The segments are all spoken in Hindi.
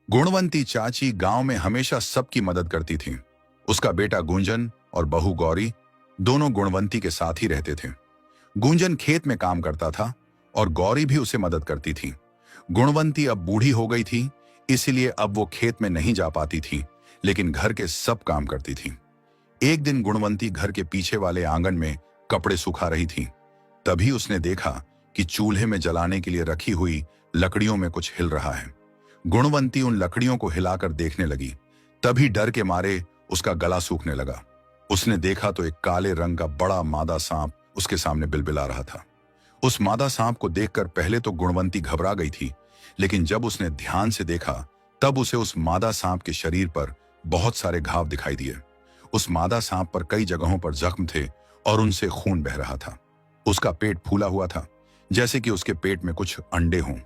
गुणवंती चाची गांव में हमेशा सबकी मदद करती थी। उसका बेटा गुंजन और बहू गौरी दोनों गुणवंती के साथ ही रहते थे। गुंजन खेत में काम करता था और गौरी भी उसे मदद करती थी। गुणवंती अब बूढ़ी हो गई थी, इसलिए अब वो खेत में नहीं जा पाती थी, लेकिन घर के सब काम करती थी। एक दिन गुणवंती घर के पीछे वाले आंगन में कपड़े सुखा रही थी। तभी उसने देखा कि चूल्हे में जलाने के लिए रखी हुई लकड़ियों में कुछ हिल रहा है। गुणवंती उन लकड़ियों को हिलाकर देखने लगी। तभी डर के मारे उसका गला सूखने लगा। उसने देखा तो एक काले रंग का बड़ा मादा सांप उसके सामने बिलबिला रहा था। उस मादा सांप को देखकर पहले तो गुणवंती घबरा गई थी, लेकिन जब उसने ध्यान से देखा तब उसे उस मादा सांप के शरीर पर बहुत सारे घाव दिखाई दिए। उस मादा सांप पर कई जगहों पर जख्म थे और उनसे खून बह रहा था। उसका पेट फूला हुआ था, जैसे कि उसके पेट में कुछ अंडे हों।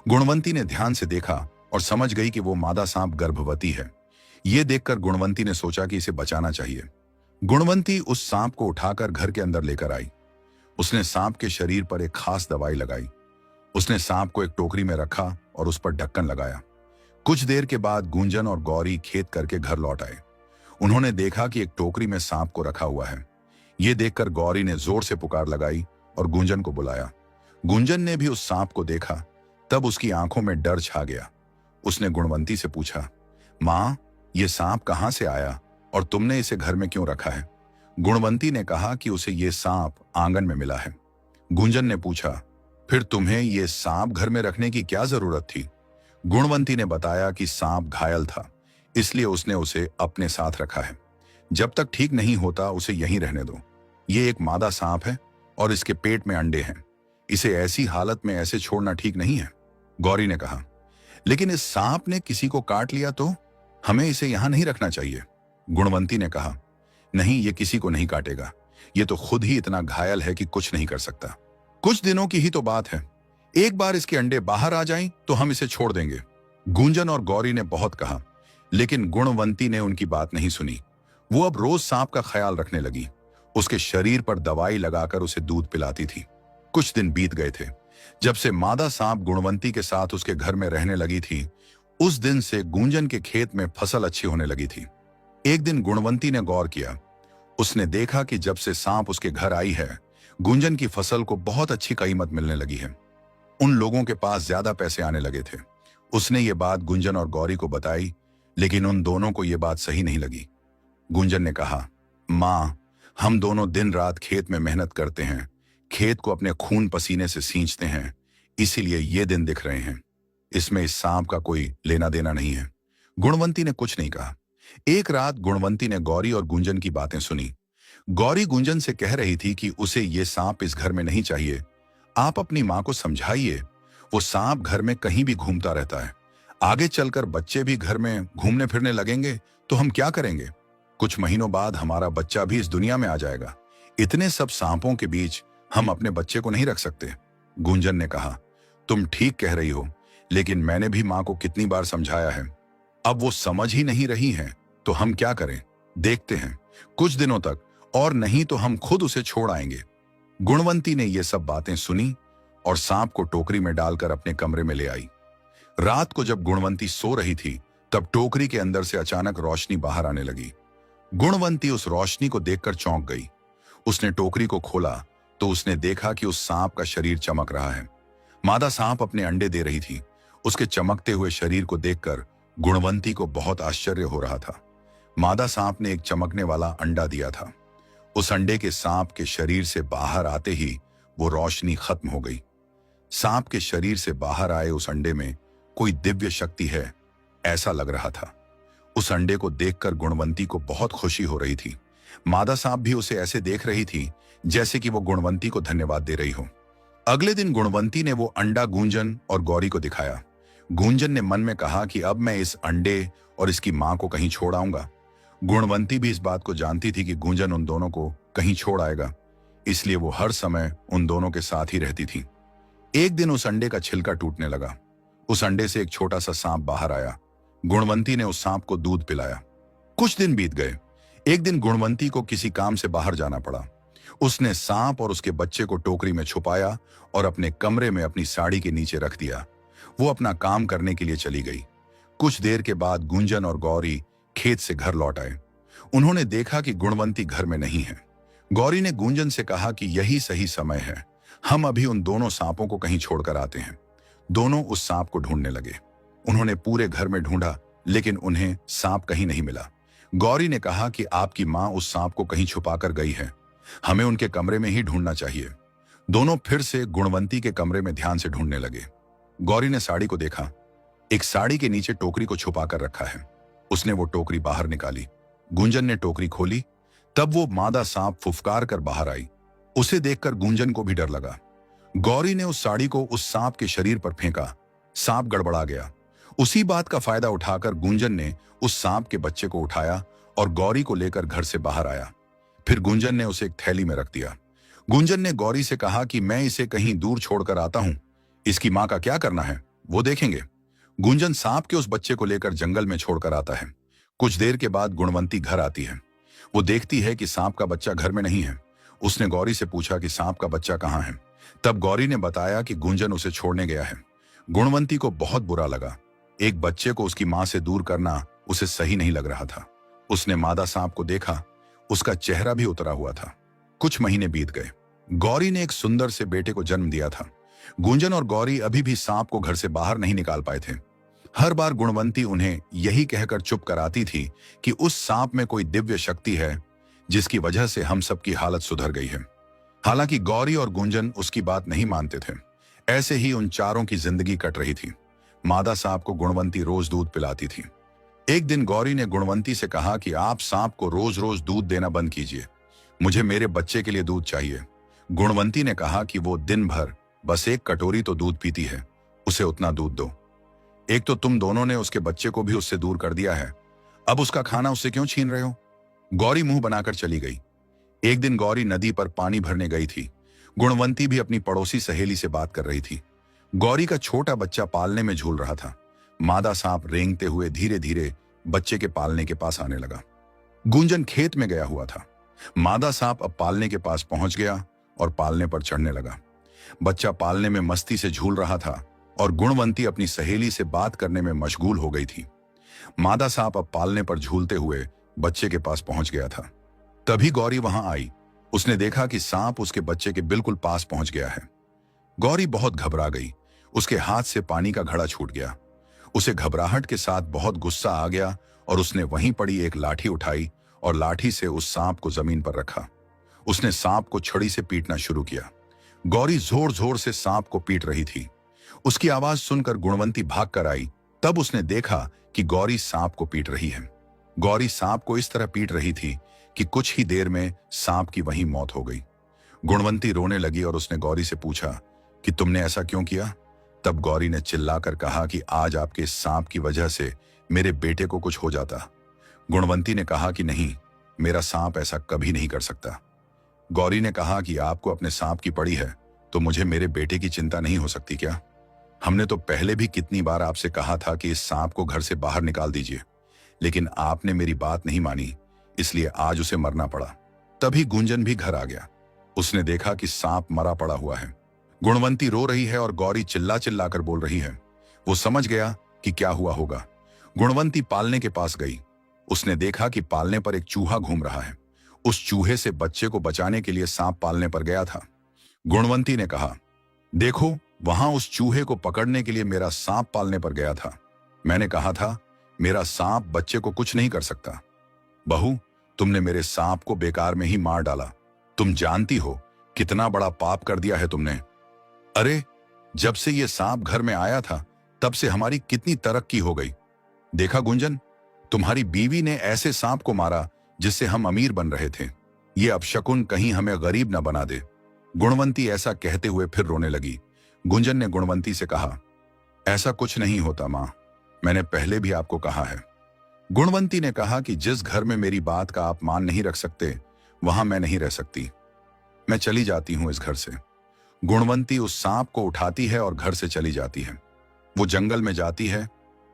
गुणवंती ने ध्यान से देखा और समझ गई कि वो मादा सांप गर्भवती है। ये देखकर गुणवंती ने सोचा कि इसे बचाना चाहिए। गुणवंती उस सांप को उठाकर घर के अंदर लेकर आई। उसने सांप के शरीर पर एक खास दवाई लगाई। उसने सांप को एक टोकरी में रखा और उस पर ढक्कन लगाया। कुछ देर के बाद गुंजन और गौरी खेत करके घर लौट आए। उन्होंने देखा कि एक टोकरी में सांप को रखा हुआ है। ये देखकर गौरी ने जोर से पुकार लगाई और गुंजन को बुलाया। गुंजन ने भी उस सांप को देखा। तब उसकी आंखों में डर छा गया। उसने गुणवंती से पूछा, मां, ये सांप कहां से आया और तुमने इसे घर में क्यों रखा है? गुणवंती ने कहा कि उसे ये सांप आंगन में मिला है। गुंजन ने पूछा, फिर तुम्हें ये सांप घर में रखने की क्या जरूरत थी? गुणवंती ने बताया कि सांप घायल था, इसलिए उसने उसे अपने साथ रखा है। जब तक ठीक नहीं होता उसे यहीं रहने दो। ये एक मादा सांप है और इसके पेट में अंडे हैं। इसे ऐसी हालत में ऐसे छोड़ना ठीक नहीं है। गौरी ने कहा, लेकिन इस सांप ने किसी को काट लिया तो हमें इसे यहां नहीं रखना चाहिए। गुणवंती ने कहा, नहीं, ये किसी को नहीं काटेगा। ये तो खुद ही इतना घायल है कि कुछ नहीं कर सकता। कुछ दिनों की ही तो बात है। एक बार इसके अंडे बाहर आ जाएं तो हम इसे छोड़ देंगे। गुंजन और गौरी ने बहुत कहा, लेकिन गुणवंती ने उनकी बात नहीं सुनी। वो अब रोज सांप का ख्याल रखने लगी। उसके शरीर पर दवाई लगाकर उसे दूध पिलाती थी। कुछ दिन बीत गए थे। जब से मादा सांप गुणवंती के साथ उसके घर में रहने लगी थी, उस दिन से गुंजन के खेत में फसल अच्छी होने लगी थी। एक दिन गुणवंती ने गौर किया। उसने देखा कि जब से सांप उसके घर आई है, गुंजन की फसल को बहुत अच्छी कीमत मिलने लगी है। उन लोगों के पास ज्यादा पैसे आने लगे थे। उसने ये बात गुंजन और गौरी को बताई, लेकिन उन दोनों को ये बात सही नहीं लगी। गुंजन ने कहा, मां, हम दोनों दिन रात खेत में मेहनत करते हैं, खेत को अपने खून पसीने से सींचते हैं, इसीलिए ये दिन दिख रहे हैं। इसमें इस सांप का कोई लेना देना नहीं है। गुणवंती ने कुछ नहीं कहा। एक रात गुणवंती ने गौरी और गुंजन की बातें सुनी। गौरी गुंजन से कह रही थी कि उसे ये सांप इस घर में नहीं चाहिए। आप अपनी मां को समझाइए। वो सांप घर में कहीं भी घूमता रहता है। आगे चलकर बच्चे भी घर में घूमने फिरने लगेंगे तो हम क्या करेंगे? कुछ महीनों बाद हमारा बच्चा भी इस दुनिया में आ जाएगा। इतने सब सांपों के बीच हम अपने बच्चे को नहीं रख सकते। गुंजन ने कहा, तुम ठीक कह रही हो, लेकिन मैंने भी मां को कितनी बार समझाया है। अब वो समझ ही नहीं रही हैं, तो हम क्या करें? देखते हैं कुछ दिनों तक, और नहीं तो हम खुद उसे छोड़ आएंगे। गुणवंती ने ये सब बातें सुनी और सांप को टोकरी में डालकर अपने कमरे में ले आई। रात को जब गुणवंती सो रही थी, तब टोकरी के अंदर से अचानक रोशनी बाहर आने लगी। गुणवंती उस रोशनी को देखकर चौंक गई। उसने टोकरी को खोला तो उसने देखा कि उस सांप का शरीर चमक रहा है। मादा सांप अपने अंडे दे रही थी। उसके चमकते हुए शरीर को देखकर गुणवंती को बहुत आश्चर्य हो रहा था। मादा सांप ने एक चमकने वाला अंडा दिया था। उस अंडे के सांप के शरीर से बाहर आते ही वो रोशनी खत्म हो गई। सांप के शरीर से बाहर आए उस अंडे में कोई दिव्य शक्ति है, ऐसा लग रहा था। उस अंडे को देखकर गुणवंती को बहुत खुशी हो रही थी। मादा सांप भी उसे ऐसे देख रही थी जैसे कि वो गुणवंती को धन्यवाद दे रही हो। अगले दिन गुणवंती ने वो अंडा गुंजन और गौरी को दिखाया। गुंजन ने मन में कहा कि अब मैं इस अंडे और इसकी मां को कहीं छोड़ आऊंगा। गुणवंती भी इस बात को जानती थी कि गुंजन उन दोनों को कहीं छोड़ आएगा, इसलिए वो हर समय उन दोनों के साथ ही रहती थी। एक दिन उस अंडे का छिलका टूटने लगा। उस अंडे से एक छोटा सा सांप बाहर आया। गुणवंती ने उस सांप को दूध पिलाया। कुछ दिन बीत गए। एक दिन गुणवंती को किसी काम से बाहर जाना पड़ा। उसने सांप और उसके बच्चे को टोकरी में छुपाया और अपने कमरे में अपनी साड़ी के नीचे रख दिया। वो अपना काम करने के लिए चली गई। कुछ देर के बाद गुंजन और गौरी खेत से घर लौट आए। उन्होंने देखा कि गुणवंती घर में नहीं है। गौरी ने गुंजन से कहा कि यही सही समय है, हम अभी उन दोनों सांपों को कहीं छोड़कर आते हैं। दोनों उस सांप को ढूंढने लगे। उन्होंने पूरे घर में ढूंढा, लेकिन उन्हें सांप कहीं नहीं मिला। गौरी ने कहा कि आपकी माँ उस सांप को कहीं छुपाकर गई है, हमें उनके कमरे में ही ढूंढना चाहिए। दोनों फिर से गुणवंती के कमरे में ध्यान से ढूंढने लगे। गौरी ने साड़ी को देखा, एक साड़ी के नीचे टोकरी को छुपाकर रखा है। उसने वो टोकरी बाहर निकाली। गुंजन ने टोकरी खोली, तब वो मादा सांप फुफकार कर बाहर आई। उसे देखकर गुंजन को भी डर लगा। गौरी ने उस साड़ी को उस सांप के शरीर पर फेंका। सांप गड़बड़ा गया। उसी बात का फायदा उठाकर गुंजन ने उस सांप के बच्चे को उठाया और गौरी को लेकर घर से बाहर आया। फिर गुंजन ने उसे एक थैली में रख दिया। गुंजन ने गौरी से कहा कि मैं इसे कहीं दूर छोड़कर आता हूं, इसकी मां का क्या करना है वो देखेंगे। गुंजन सांप के उस बच्चे को लेकर जंगल में छोड़कर आता है। कुछ देर के बाद गुणवंती घर आती है। वो देखती है कि सांप का बच्चा घर में नहीं है। उसने गौरी से पूछा कि सांप का बच्चा कहाँ है। तब गौरी ने बताया कि गुंजन उसे छोड़ने गया है। गुणवंती को बहुत बुरा लगा। एक बच्चे को उसकी मां से दूर करना उसे सही नहीं लग रहा था। उसने मादा सांप को देखा, उसका चेहरा भी उतरा हुआ था। कुछ महीने बीत गए। गौरी ने एक सुंदर से बेटे को जन्म दिया था। गुंजन और गौरी अभी भी सांप को घर से बाहर नहीं निकाल पाए थे। हर बार गुणवंती उन्हें यही कहकर चुप कराती थी कि उस सांप में कोई दिव्य शक्ति है जिसकी वजह से हम सबकी हालत सुधर गई है। हालांकि गौरी और गुंजन उसकी बात नहीं मानते थे। ऐसे ही उन चारों की जिंदगी कट रही थी। मादा सांप को गुणवंती रोज दूध पिलाती थी। एक दिन गौरी ने गुणवंती से कहा कि आप सांप को रोज रोज दूध देना बंद कीजिए, मुझे मेरे बच्चे के लिए दूध चाहिए। गुणवंती ने कहा कि वो दिन भर बस एक कटोरी तो दूध पीती है, उसे उतना दूध दो। एक तो तुम दोनों ने उसके बच्चे को भी उससे दूर कर दिया है, अब उसका खाना उससे क्यों छीन रहे हो। गौरी मुंह बनाकर चली गई। एक दिन गौरी नदी पर पानी भरने गई थी। गुणवंती भी अपनी पड़ोसी सहेली से बात कर रही थी। गौरी का छोटा बच्चा पालने में झूल रहा था। मादा सांप रेंगते हुए धीरे धीरे बच्चे के पालने के पास आने लगा। गुंजन खेत में गया हुआ था। मादा सांप अब पालने के पास पहुंच गया और पालने पर चढ़ने लगा। बच्चा पालने में मस्ती से झूल रहा था और गुणवंती अपनी सहेली से बात करने में मशगूल हो गई थी। मादा सांप अब पालने पर झूलते हुए बच्चे के पास पहुंच गया था। तभी गौरी वहां आई। उसने देखा कि सांप उसके बच्चे के बिल्कुल पास पहुंच गया है। गौरी बहुत घबरा गई। उसके हाथ से पानी का घड़ा छूट गया। उसे घबराहट के साथ बहुत गुस्सा आ गया और उसने वहीं पड़ी एक लाठी उठाई और लाठी से उस सांप को जमीन पर रखा। उसने सांप को छड़ी से पीटना शुरू किया। गौरी जोर जोर से सांप को पीट रही थी। उसकी आवाज सुनकर गुणवंती भाग कर आई। तब उसने देखा कि गौरी सांप को पीट रही है। गौरी सांप को इस तरह पीट रही थी कि कुछ ही देर में सांप की वहीं मौत हो गई। गुणवंती रोने लगी और उसने गौरी से पूछा कि तुमने ऐसा क्यों किया। तब गौरी ने चिल्लाकर कहा कि आज आपके इस सांप की वजह से मेरे बेटे को कुछ हो जाता। गुणवंती ने कहा कि नहीं, मेरा सांप ऐसा कभी नहीं कर सकता। गौरी ने कहा कि आपको अपने सांप की पड़ी है तो मुझे मेरे बेटे की चिंता नहीं हो सकती क्या। हमने तो पहले भी कितनी बार आपसे कहा था कि इस सांप को घर से बाहर निकाल दीजिए, लेकिन आपने मेरी बात नहीं मानी, इसलिए आज उसे मरना पड़ा। तभी गुंजन भी घर आ गया। उसने देखा कि सांप मरा पड़ा हुआ है। गुणवंती रो रही है और गौरी चिल्ला चिल्ला कर बोल रही है। वो समझ गया कि क्या हुआ होगा। गुणवंती पालने के पास गई। उसने देखा कि पालने पर एक चूहा घूम रहा है। उस चूहे से बच्चे को बचाने के लिए सांप पालने पर गया था। गुणवंती ने कहा, देखो वहां उस चूहे को पकड़ने के लिए मेरा सांप पालने पर गया था। मैंने कहा था मेरा सांप बच्चे को कुछ नहीं कर सकता। बहू, तुमने मेरे सांप को बेकार में ही मार डाला। तुम जानती हो कितना बड़ा पाप कर दिया है तुमने। अरे, जब से ये सांप घर में आया था तब से हमारी कितनी तरक्की हो गई। देखा गुंजन, तुम्हारी बीवी ने ऐसे सांप को मारा जिससे हम अमीर बन रहे थे। ये अपशकुन कहीं हमें गरीब न बना दे। गुणवंती ऐसा कहते हुए फिर रोने लगी। गुंजन ने गुणवंती से कहा, ऐसा कुछ नहीं होता मां, मैंने पहले भी आपको कहा है। गुणवंती ने कहा कि जिस घर में मेरी बात का आप मान नहीं रख सकते वहां मैं नहीं रह सकती। मैं चली जाती हूं इस घर से। गुणवंती उस सांप को उठाती है और घर से चली जाती है। वो जंगल में जाती है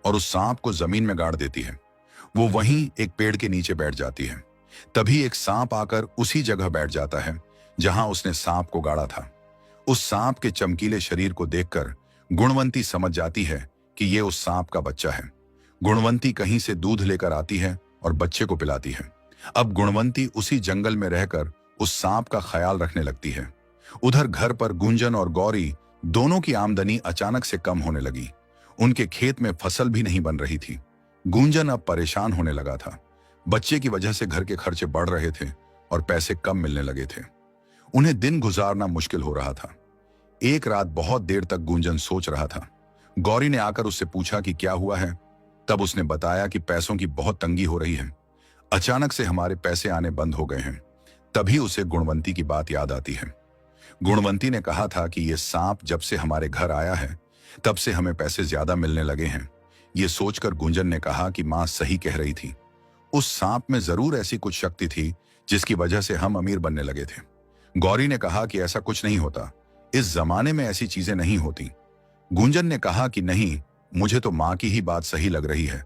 और उस सांप को जमीन में गाड़ देती है। वो वहीं एक पेड़ के नीचे बैठ जाती है। तभी एक सांप आकर उसी जगह बैठ जाता है जहां उसने सांप को गाड़ा था। उस सांप के चमकीले शरीर को देखकर गुणवंती समझ जाती है कि ये उस सांप का बच्चा है। गुणवंती कहीं से दूध लेकर आती है और बच्चे को पिलाती है। अब गुणवंती उसी जंगल में रहकर उस सांप का ख्याल रखने लगती है। उधर घर पर गुंजन और गौरी दोनों की आमदनी अचानक से कम होने लगी। उनके खेत में फसल भी नहीं बन रही थी। गुंजन अब परेशान होने लगा था। बच्चे की वजह से घर के खर्चे बढ़ रहे थे और पैसे कम मिलने लगे थे। उन्हें दिन गुजारना मुश्किल हो रहा था। एक रात बहुत देर तक गुंजन सोच रहा था। गौरी ने आकर उससे पूछा कि क्या हुआ है। तब उसने बताया कि पैसों की बहुत तंगी हो रही है। अचानक से हमारे पैसे आने बंद हो गए हैं। तभी उसे गुणवंती की बात याद आती है। गुणवंती ने कहा था कि यह सांप जब से हमारे घर आया है तब से हमें पैसे ज्यादा मिलने लगे हैं। ये सोचकर गुंजन ने कहा कि मां सही कह रही थी। उस सांप में जरूर ऐसी कुछ शक्ति थी जिसकी वजह से हम अमीर बनने लगे थे। गौरी ने कहा कि ऐसा कुछ नहीं होता, इस जमाने में ऐसी चीजें नहीं होती। गुंजन ने कहा कि नहीं, मुझे तो मां की ही बात सही लग रही है।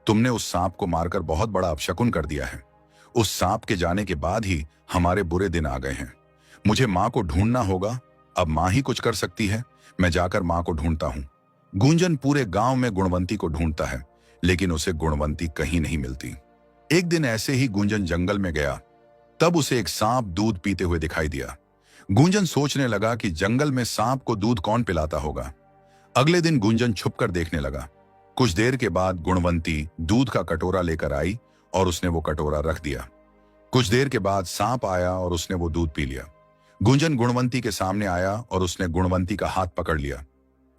तुमने उस सांप को मारकर बहुत बड़ा अपशकुन कर दिया है। उस सांप के जाने के बाद ही हमारे बुरे दिन आ गए हैं। मुझे मां को ढूंढना होगा। अब मां ही कुछ कर सकती है। मैं जाकर मां को ढूंढता हूं। गुंजन पूरे गांव में गुणवंती को ढूंढता है, लेकिन उसे गुणवंती कहीं नहीं मिलती। एक दिन ऐसे ही गुंजन जंगल में गया। तब उसे एक सांप दूध पीते हुए दिखाई दिया। गुंजन सोचने लगा कि जंगल में सांप को दूध कौन पिलाता होगा। अगले दिन गुंजन छुपकर देखने लगा। कुछ देर के बाद गुणवंती दूध का कटोरा लेकर आई और उसने वो कटोरा रख दिया। कुछ देर के बाद सांप आया और उसने वो दूध पी लिया। गुंजन गुणवंती के सामने आया और उसने गुणवंती का हाथ पकड़ लिया।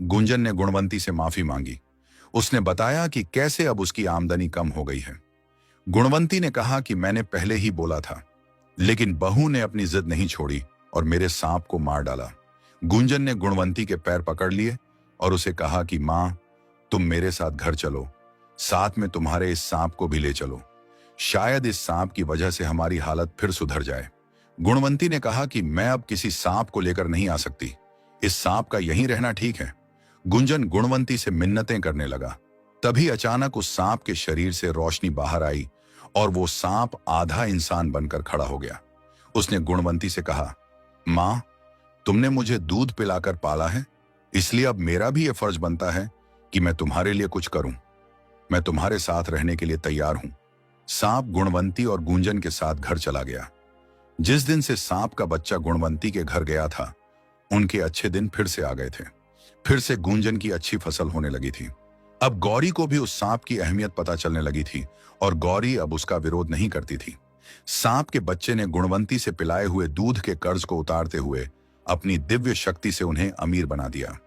गुंजन ने गुणवंती से माफी मांगी। उसने बताया कि कैसे अब उसकी आमदनी कम हो गई है। गुणवंती ने कहा कि मैंने पहले ही बोला था, लेकिन बहू ने अपनी जिद नहीं छोड़ी और मेरे सांप को मार डाला। गुंजन ने गुणवंती के पैर पकड़ लिए और उसे कहा कि मां, तुम मेरे साथ घर चलो, साथ में तुम्हारे इस सांप को भी ले चलो। शायद इस सांप की वजह से हमारी हालत फिर सुधर जाए। गुणवंती ने कहा कि मैं अब किसी सांप को लेकर नहीं आ सकती। इस सांप का यहीं रहना ठीक है। गुंजन गुणवंती से मिन्नतें करने लगा। तभी अचानक उस सांप के शरीर से रोशनी बाहर आई और वो सांप आधा इंसान बनकर खड़ा हो गया। उसने गुणवंती से कहा, मां, तुमने मुझे दूध पिलाकर पाला है, इसलिए अब मेरा भी यह फर्ज बनता है कि मैं तुम्हारे लिए कुछ करूं। मैं तुम्हारे साथ रहने के लिए तैयार हूं। सांप गुणवंती और गुंजन के साथ घर चला गया। जिस दिन से सांप का बच्चा गुणवंती के घर गया था, उनके अच्छे दिन फिर से आ गए थे। फिर से गुंजन की अच्छी फसल होने लगी थी। अब गौरी को भी उस सांप की अहमियत पता चलने लगी थी और गौरी अब उसका विरोध नहीं करती थी। सांप के बच्चे ने गुणवंती से पिलाए हुए दूध के कर्ज को उतारते हुए अपनी दिव्य शक्ति से उन्हें अमीर बना दिया।